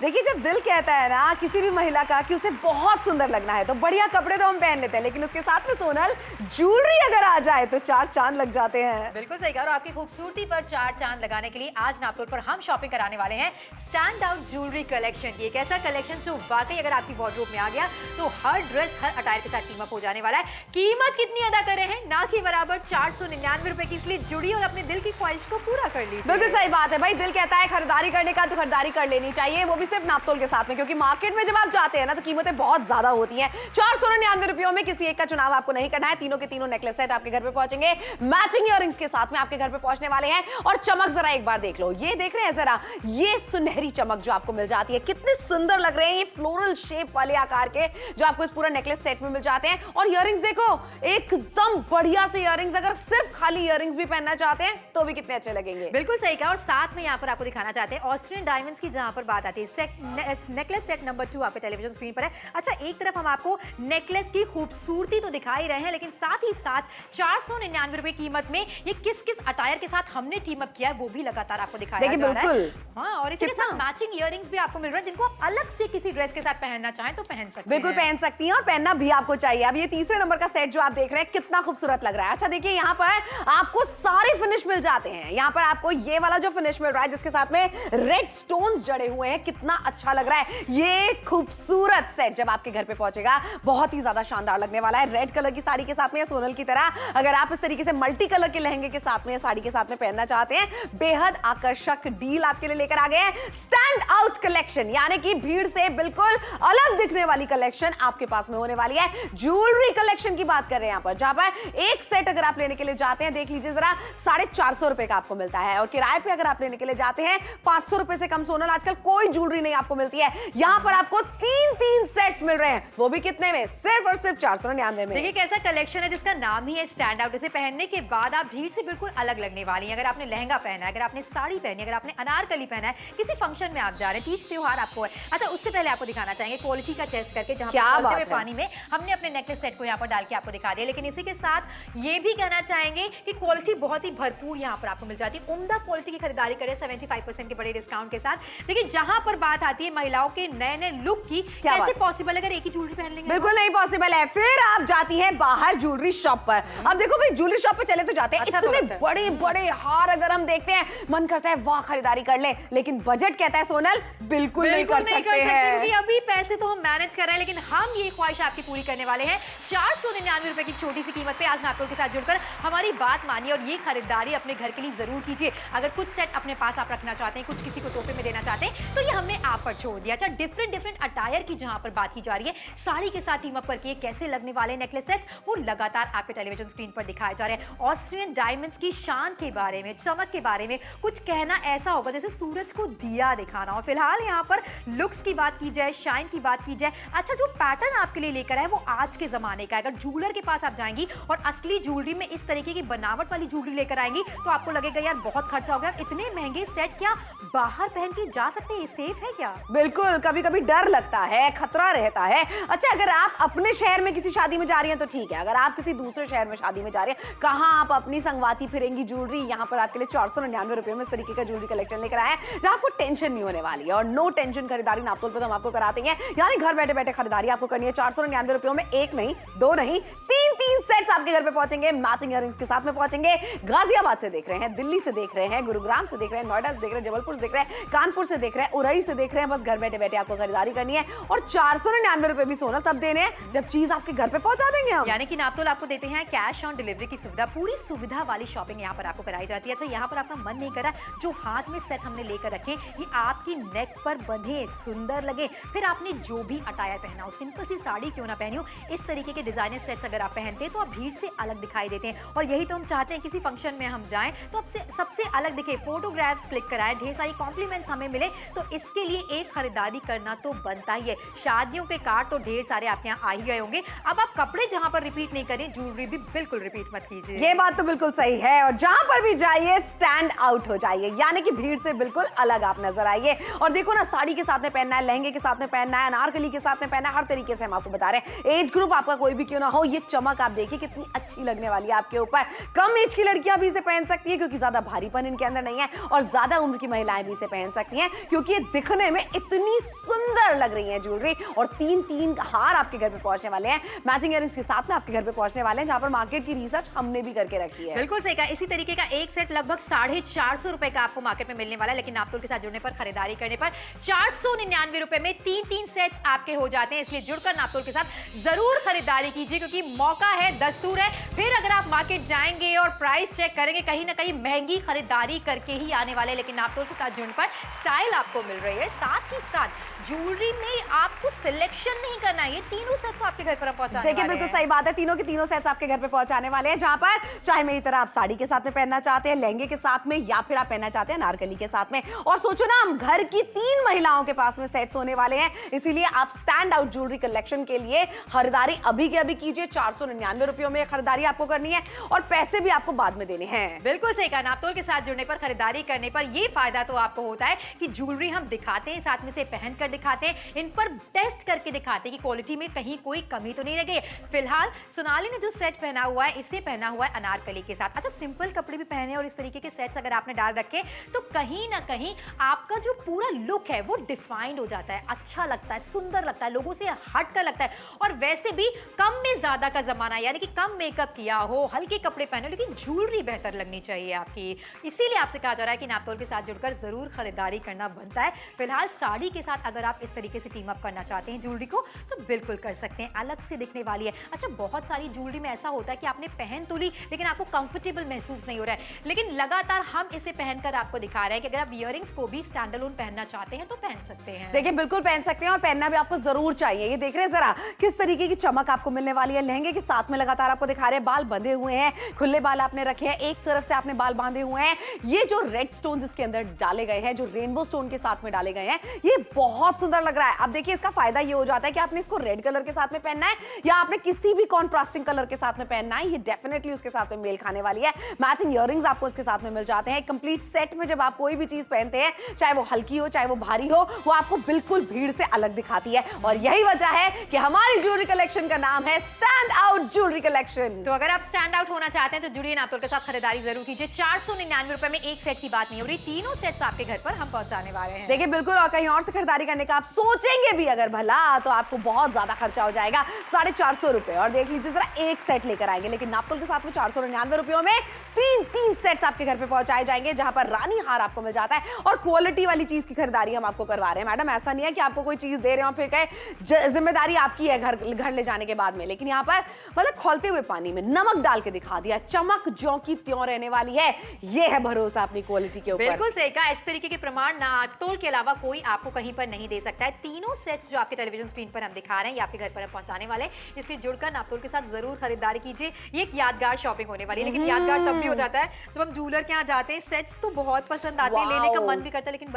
देखिए, जब दिल कहता है ना किसी भी महिला का कि उसे बहुत सुंदर लगना है तो बढ़िया कपड़े तो हम पहन लेते हैं, लेकिन उसके साथ में सोनल ज्वेलरी अगर आ जाए तो चार चांद लग जाते हैं। बिल्कुल सही कहा। और आपकी खूबसूरती पर चार चांद लगाने के लिए आज नापतोल पर हम शॉपिंग कराने वाले हैं स्टैंड आउट ज्वेलरी कलेक्शन की। एक ऐसा कलेक्शन जो वाकई अगर आपकी वार्डरोब में आ गया तो हर ड्रेस हर अटायर के साथ टीम अप हो जाने वाला है। कीमत कितनी अदा कर रहे हैं? ना के बराबर 499 रुपए की। इसलिए जुड़ी और अपने दिल की ख्वाहिश को पूरा कर लीजिए। बिल्कुल सही बात है भाई, दिल कहता है खरीदारी करने का तो खरीदारी कर लेनी चाहिए, वो भी सिर्फ नापतोल के साथ में, क्योंकि मार्केट में जब आप जाते हैं ना तो कीमतें बहुत ज्यादा होती हैं। 499 रुपयों में किसी एक का चुनाव आपको नहीं करना है। तीनों के तीनों नेकलेस सेट आपके घर पे पहुंचेंगे, मैचिंग इयररिंग्स के साथ में आपके घर पे पहुंचने वाले हैं। और चमक जरा एक बार देख लो, ये देख रहे हैं जरा, ये सुनहरी चमक जो आपको मिल जाती है, कितने सुंदर लग रहे हैं ये फ्लोरल शेप वाले आकार के जो आपको इस पूरा नेकलेस सेट में मिल जाते हैं। और इयररिंग्स देखो, एकदम बढ़िया से इयररिंग्स, अगर सिर्फ खाली इयररिंग्स भी पहनना चाहते हैं तो भी कितने अच्छे लगेंगे। बिल्कुल सही कहा। और साथ में यहाँ पर आपको दिखाना चाहते हैं ऑस्ट्रियन डायमंड्स की, जहां पर बात आती है नेकलेस सेट नंबर 2 आपके टेलीविजन स्क्रीन पर है। अच्छा, एक तरफ हम आपको नेकलेस की खूबसूरती तो दिखा ही रहे हैं, लेकिन साथ ही साथ 499 रुपए कीमत में ये किस किस अटायर के साथ हमने टीम अप किया है वो भी लगातार आपको दिखाया जा रहा है। हाँ, और इसके साथ मैचिंग इयररिंग्स भी आपको मिल रहे हैं, जिनको आप अलग से किसी ड्रेस के साथ पहनना चाहें तो पहन सकते हैं। बिल्कुल पहन सकती हैं और पहनना भी आपको चाहिए। अब ये तीसरे नंबर का सेट जो आप देख रहे हैं कितना खूबसूरत लग रहा है। अच्छा देखिए, यहाँ पर आपको सारे फिनिश मिल जाते हैं। यहाँ पर आपको ये वाला जो फिनिश मिल रहा है जिसके साथ में रेड स्टोन्स जड़े हुए हैं, कितना अच्छा लग रहा है। ये खूबसूरत सेट जब आपके घर पे पहुंचेगा बहुत ही ज्यादा शानदार लगने वाला है। रेड कलर की साड़ी के साथ में सोनल की तरह अगर आप इस तरीके से मल्टी कलर के लहंगे के साथ में साड़ी के साथ में पहनना चाहते हैं, बेहद आकर्षक डील आपके लिए लेकर आ गए हैं स्टैंड आउट कलेक्शन, यानी कि भीड़ से बिल्कुल अलग दिखने वाली कलेक्शन आपके पास में होने वाली है। ज्वेलरी कलेक्शन की बात कर रहे हैं यहाँ पर, जहां पर एक सेट अगर आप लेने के लिए जाते हैं, देख लीजिए जरा, 450 रुपए का आपको मिलता है। और किराए पे अगर आप लेने के लिए जाते हैं 500 रुपए से कम सोनल आजकल कोई ज्वेलरी नहीं आपको मिलती है। यहाँ पर आपको 3 सेट्स मिल रहे हैं, वो भी कितने में? सिर्फ और सिर्फ 499 में। देखिए कैसा कलेक्शन है जिसका नाम ही है स्टैंड आउट। इसे पहनने के बाद आप भीड़ से बिल्कुल अलग लगने वाली हैं। अगर आपने लहंगा पहना है, अगर आपने साड़ी पहनी है, अगर आपने अनारकली पहना है, किसी फंक्शन में आप जा रहे हैं, तीज त्योहार आपको है। अच्छा, उससे पहले आपको दिखाना चाहेंगे क्वालिटी का टेस्ट करके, जहां पर हुए पानी में हमने अपने नेकलेस सेट को यहाँ पर डाल के आपको दिखा दिया। लेकिन इसी के साथ ये भी कहना चाहेंगे कि क्वालिटी बहुत ही भरपूर यहाँ पर आपको मिल जाती है। उम्दा क्वालिटी की खरीदारी करें 75% के बड़े डिस्काउंट के साथ। लेकिन जहां पर बात आती है महिलाओं के नए नए लुक की, कैसे पॉसिबल अगर एक ही ज्वेलरी पहन लेंगे? बिल्कुल नहीं पॉसिबल है। फिर आप जाती हैं बाहर ज्वेलरी शॉप पर। अब देखो भाई, ज्वेलरी शॉप पे चले तो जाते हैं, इतने बड़े बड़े हार अगर हम देखते हैं मन करता है वाह खरीदारी कर ले, लेकिन बजट कहता है सोनल बिल्कुल नहीं कर सकते हैं। क्योंकि अभी पैसे तो हम मैनेज कर रहे हैं, लेकिन हम ये ख्वाहिश आपकी पूरी करने वाले हैं। 499 रुपए की छोटी सी कीमत पे आज नापतोल के साथ जुड़कर हमारी बात मानिए और ये खरीदारी अपने घर के लिए जरूर कीजिए। अगर कुछ सेट अपने पास आप रखना चाहते हैं, कुछ किसी को तोहफे में देना चाहते हैं, तो ये हमने आप पर छोड़ दिया। अच्छा, डिफरेंट अटायर की जहां पर बात की जा रही है, साड़ी के साथ टीम अप करके कैसे लगने वाले नेकलेस सेट्स वो लगातार आपके टेलीविजन स्क्रीन पर दिखाए जा रहे हैं। ऑस्ट्रियन डायमंड्स की शान के बारे में, चमक के बारे में कुछ कहना ऐसा होगा जैसे सूरज को दिया दिखाना हो। फिलहाल यहाँ पर लुक्स की बात की जाए, शाइन की बात की जाए, अच्छा जो पैटर्न आपके लिए लेकर आए वो आज के जमाने का है। अगर ज्वेलर के पास आप जाएंगी और असली ज्वेलरी में इस तरीके की बनावट वाली ज्वेलरी लेकर आएंगी तो आपको लगेगा यार बहुत खर्चा हो गया, इतने महंगे सेट क्या बाहर पहन के जा सकते हैं, सेफ है क्या? बिल्कुल, कभी कभी डर लगता है, खतरा रहता है। अच्छा, अगर आप अपने शहर में किसी शादी में जा रही हैं तो ठीक है, अगर आप किसी दूसरे शहर में शादी में जा रहे हैं, कहां आप अपनी संगवाती फिरेंगी ज्वेलरी, यहाँ पर आपके लिए 499 रुपए में इस तरीके का ज्वेलरी कलेक्शन लेकर आए हैं जहां आपको टेंशन नहीं होने वाली है। और नो टेंशन खरीदारी नापतोल पर हम आपको कराते हैं, यानी घर बैठे बैठे खरीदारी आपको करनी है। 499 रुपयों में एक नहीं, दो नहीं, 3 सेट्स आपके घर पे पहुंचेंगे, मैचिंग इयररिंग्स के साथ में पहुंचेंगे। गाजियाबाद से देख रहे हैं, दिल्ली से देख रहे हैं, गुरुग्राम से देख रहे हैं, नोएडा से देख रहे हैं, जबलपुर से देख रहे हैं, कानपुर से देख रहे हैं, उरई से देख रहे हैं, बस घर बैठे बैठे आपको खरीदारी करनी है। और 499 रुपए भी सोना तब देने हैं जब चीज आपके घर पे पहुंचा देंगे हम। यानी कि नापतोल आपको देते हैं कैश ऑन डिलीवरी की सुविधा। पूरी सुविधा वाली शॉपिंग यहाँ पर आपको कराई जाती है। अच्छा, यहाँ पर आपका मन नहीं करा, जो हाथ में सेट हमने लेकर रखे ये आपकी नेक पर बंधे, सुंदर लगे, फिर आपने जो भी अटायर पहना हो, सिंपल सी साड़ी क्यों ना पहनी हो, इस तरीके के डिजाइनर सेट्स अगर आप पहनते हैं तो आप भीड़ से अलग दिखाई देते हैं। और यही तो हम चाहते हैं, किसी फंक्शन में हम जाएं तो आपसे सबसे अलग दिखे, फोटोग्राफ्स क्लिक कराएं, ढेर सारी कॉम्प्लीमेंट्स हमें मिले, तो इसके लिए एक खरीदारी करना तो बनता ही है। शादियों के कार्ड तो ढेर सारे आपके यहाँ आ ही गए होंगे। अब आप कपड़े जहां पर रिपीट नहीं करें, ज्वेलरी भी बिल्कुल रिपीट मत कीजिए। ये बात तो बिल्कुल सही है। और जहां पर भी जाइए स्टैंड आउट हो जाइए, यानी कि भीड़ से बिल्कुल अलग आप नजर आइए। और देखो ना, साड़ी के साथ में पहनना है, लहंगे के साथ में पहनना है, अनारकली के साथ में पहनना है, हर तरीके से हम आपको बता रहे हैं। एज ग्रुप आपका कोई भी क्यों ना हो, ये चमक आप देखिए कितनी अच्छी लगने वाली है आपके ऊपर। कम एज की लड़कियां भी इसे पहन सकती है क्योंकि ज्यादा भारीपन इनके अंदर नहीं है, और ज्यादा उम्र की महिलाएं भी इसे पहन सकती हैं क्योंकि ये दिखने में इतनी सुंदर लग रही है ज्वेलरी। और तीन तीन हार आपके घर पे पहुंचने वाले हैं, मैचिंग इयररिंग्स के साथ में आपके घर पे पहुंचने वाले हैं, जहां पर मार्केट की रिसर्च हमने भी करके रखी है। बिल्कुल सही कहा। इसी तरीके का एक सेट लगभग 450 रुपए का आपको मार्केट में मिलने वाला है, लेकिन नापतोल के साथ जुड़ने पर, खरीदारी करने पर 499 रुपए में 3-3 सेट्स आपके हो जाते हैं। इसलिए जुड़कर नापतोल के साथ जरूर खरीदारी कीजिए क्योंकि मौका है, दस्तूर है। फिर अगर आप मार्केट जाएंगे और प्राइस चेक करेंगे, कहीं ना कहीं महंगी खरीदारी करके ही आने वाले, लेकिन नापतोल के साथ जुड़ने पर स्टाइल आपको मिल रही है। साथ ही साथ ज्वेलरी में आपको सिलेक्शन नहीं करना है, ये तीनों सेट्स आपके घर पर पहुंचाने वाले हैं। देखिए बिल्कुल सही बात है, तीनों के तीनों सेट्स आपके घर पे पहुंचाने वाले हैं, जहां पर चाहे मेरी तरह आप साड़ी के साथ में पहनना चाहते हैं, लहंगे के साथ में, या फिर आप पहनना चाहते हैं अनारकली के साथ में। और सोचो ना, हम घर की 3 महिलाओं के पास में सेट्स होने वाले हैं, इसीलिए आप स्टैंड आउट ज्वेलरी कलेक्शन के लिए खरीदारी अभी के अभी कीजिए। 499 रुपयों में खरीदारी आपको करनी है और पैसे भी आपको बाद में देने हैं। बिल्कुल सही कहा। नापतोल के साथ जुड़ने पर, खरीदारी करने पर ये फायदा तो आपको होता है कि ज्वेलरी हम दिखाते हैं, साथ में से पहन कर दिखाते हैं, इन पर टेस्ट करके दिखाते हैं कि क्वालिटी में कहीं कोई कमी तो नहीं रह गई। फिलहाल सोनाली ने जो सेट पहना हुआ है, इसे पहना हुआ है अनारकली के साथ। अच्छा, सिंपल कपड़े भी पहने और इस तरीके के सेट्स अगर आपने डाल रखे तो कहीं ना कहीं आपका जो पूरा लुक है वो डिफाइंड हो जाता है, अच्छा लगता है, सुंदर लगता है, लोगों से हट कर लगता है। और वैसे भी कम में ज्यादा का जमाना, यानी कि कम मेकअप किया हो, हल्के कपड़े पहने हो, लेकिन ज्वेलरी बेहतर लगनी चाहिए आपकी। इसीलिए आपसे कहा जा रहा है कि नापतोल के साथ जुड़कर जरूर खरीदारी करना बनता है। फिलहाल साड़ी के साथ अगर आप इस तरीके से टीम अप करना चाहते हैं ज्वेलरी को, तो बिल्कुल कर सकते हैं, अलग से दिखने वाली है। अच्छा, बहुत सारी ज्वेलरी में ऐसा होता है कि आपने पहन तो ली लेकिन आपको कंफर्टेबल महसूस नहीं हो रहा है, लेकिन लगातार हम इसे पहनकर आपको दिखा रहे हैं कि अगर आप इयररिंग्स को भी स्टैंड अलोन पहनना चाहते हैं तो पहन सकते हैं। देखिए बिल्कुल पहन सकते हैं और पहनना भी आपको जरूर चाहिए। ये देख रहे हैं जरा किस तरीके की चमक आपको मिलने वाली है। लहंगे के साथ में लगातार आपको दिखा रहे हैं, बाल बंधे हुए हैं, खुले बाल आपने रखे हैं, एक तरफ से आपने बाल बांधे हुए हैं। ये जो रेड स्टोन्स इसके अंदर डाले गए हैं, जो रेनबो स्टोन के साथ में डाले गए हैं, ये बहुत सुंदर लग रहा है। अब देखिए इसका फायदा ये हो जाता है कि आपने इसको रेड कलर के साथ में पहनना है या आपने किसी भी कॉन्ट्रास्टिंग कलर के साथ में पहनना है, ये डेफिनेटली उसके साथ में मेल खाने वाली है। मैचिंग इयररिंग्स आपको इसके साथ में मिल जाते हैं। कंप्लीट सेट में जब आप कोई भी चीज पहनते हैं, चाहे वो हल्की हो चाहे वो भारी हो, वो आपको बिल्कुल भीड़ से अलग दिखाती है। और यही वजह है कि हमारी ज्वेलरी कलेक्शन का नाम है स्टैंड आउट ज्वेलरी कलेक्शन। तो अगर आप स्टैंड आउट होना चाहते हैं तो जुड़िए नापतोल के साथ, खरीदारी जरूर कीजिए। 499 रुपए में एक सेट की बात नहीं हो रही, तीनों सेट्स आपके घर पर हम पहुंचाने वाले हैं। देखिए बिल्कुल, और कहीं और से खरीदारी करने का आप सोचेंगे भी अगर भला, तो आपको बहुत ज्यादा खर्चा हो जाएगा, 450 रुपए। और देख लीजिए जरा, एक सेट लेकर आएंगे, लेकिन नापतोल के साथ में 499 रुपयों में 3 सेट्स आपके घर पे पहुंचाए जाएंगे, जहां पर रानी हार आपको मिल जाता है। और क्वालिटी वाली चीज की खरीदारी हम आपको करवा रहे हैं मैडम। ऐसा नहीं है कि आपको कोई चीज दे रहे हो फिर कहे जिम्मेदारी आपकी है घर ले जाने के बाद में, लेकिन यहाँ पर मतलब खोलते हुए पानी में नमक डाल के दिखा दिया, चमक ज्यों की त्यों रहने वाली है। ये है भरोसा अपनी क्वालिटी के ऊपर। बिल्कुल सही कहा। इस तरीके के प्रमाण नापतोल के अलावा कोई आपको कहीं पर नहीं दे सकता है। तीनों सेट्स जो आपके टेलीविजन स्क्रीन पर हम दिखा रहे हैं, ये आपके घर पर हम पहुंचाने वाले हैं, इसलिए जुड़कर नापतोल के साथ जरूर खरीदारी कीजिए। ये एक यादगार शॉपिंग होने वाली है, लेकिन यादगार तब भी हो जाता है जब हम ज्वेलर के यहाँ जाते हैं। सेट्स तो बहुत पसंद आते हैं, लेने का मन भी करता है, लेकिन